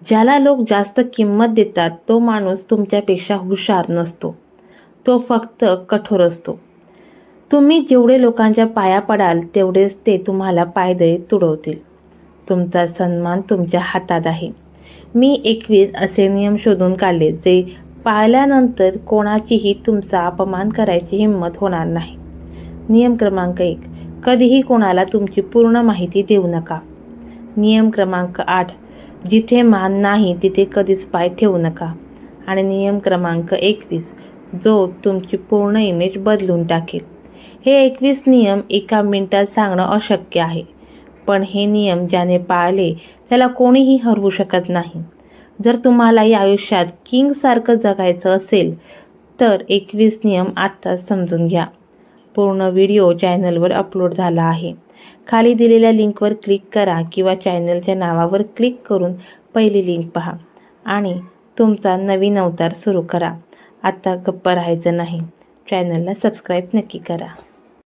ज्याला लोक जास्त किंमत देतात तो माणूस तुमच्यापेक्षा हुशार नसतो, तो फक्त कठोर असतो. तुम्ही जेवढे लोकांच्या पाया पडाल तेवढेच ते तुम्हाला पायदळी तुडवतील. तुमचा सन्मान तुमच्या हातात आहे. मी 21 असे नियम शोधून काढले जे पाळल्यानंतर कोणाचीही तुमचा अपमान करायची हिंमत होणार नाही. नियम क्रमांक 1, कधीही कोणाला तुमची पूर्ण माहिती देऊ नका. नियम क्रमांक 8, जिथे मान नाही तिथे कधीच पाय ठेवू नका. आणि नियम क्रमांक 21, जो तुमची पूर्ण इमेज बदलून टाकेल. हे 21 नियम एका मिनिटात सांगणं अशक्य आहे, पण हे नियम ज्याने पाळले त्याला कोणीही हरवू शकत नाही. जर तुम्हाला या आयुष्यात किंगसारखं जगायचं असेल तर 21 नियम आत्ताच समजून घ्या. पूर्ण व्हिडिओ चॅनलवर अपलोड झाला आहे. खाली दिलेल्या लिंकवर क्लिक करा किंवा चॅनलच्या नावावर क्लिक करून पहिली लिंक पहा आणि तुमचा नवीन अवतार सुरू करा. आता गप्प राहायचं नाही. चॅनलला सबस्क्राईब नक्की करा.